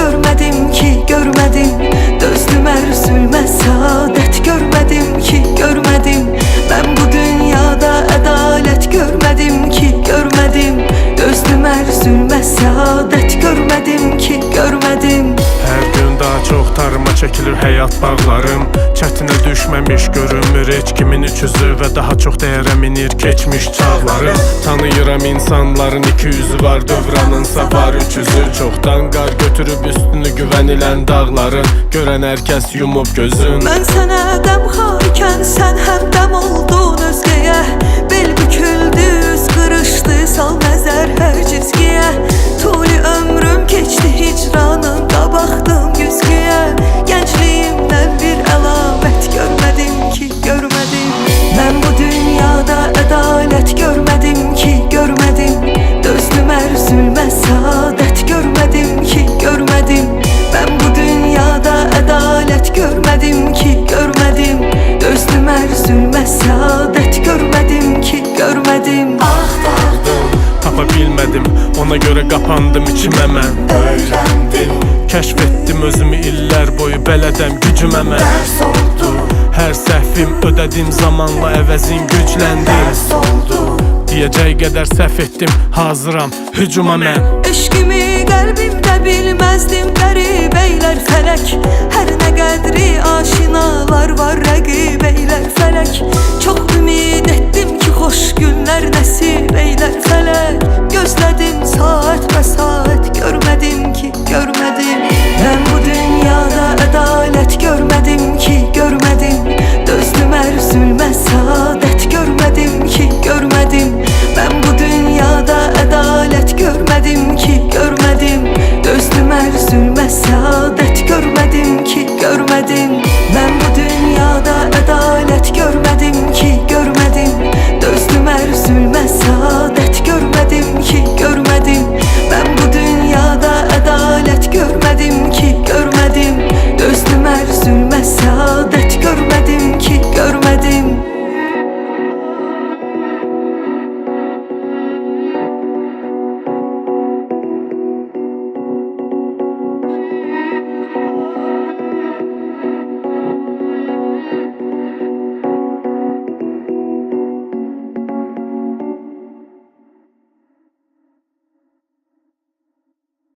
görmedim ki görmedim. Dözdüm erzülme saadet görmedim ki görmedim. Ben bu dünyada adalet görmedim ki görmedim. Dözdüm erzülme saadet görmedim ki görmedim. Hər gün daha çox tarıma çəkilir həyat bağlarım. Çətinə düşməmiş görünmür heç kimin üçüzü və daha çox dəyərə minir keçmiş çağlarım. Tanıyıram insanların iki yüzü var, dövranınsa var üç yüzü. Çoxdan qar götürüb üstünü güvənilən dağların, görən hər kəs yumub gözün. Mən sənə dəmxarkən sən həmdəm oldun özgəyə. Bel büküldü, üz qırışdı, sal nəzər hər cizgiyə. Tuli ömrüm keçdi hicranında, baxdım güzgüyə. Gəncliyimdən bir əlamət görmədim ki görmədim. Mən bu dünyada ədalət görmədim ki görmədim. Dözdüm ərzülmə saadət görmədim ki görmədim. Ben bu dünyada ədalət görmədim ki görmədim. Dözdüm ərzülmə saadet görmədim ki görmədim. Axtardım, Tapa bilmədim, ona görə qapandım içimə mən. öyrəndim, Kəşf etdim özümü illər boyu, bələdəm gücümə mən. dərs oldu, Hər səhvim ödədim zamanla, əvəzin gücləndim. dərs oldu. Deyəcək qədər səhv etdim, hazıram hücuma mən. Eşqimi qəlbimdə bilməzdim qəribəylər fələk. Hər nə qədri aşinalar var rəqibəylər fələk. Çox ümid etdim ki xoş günlər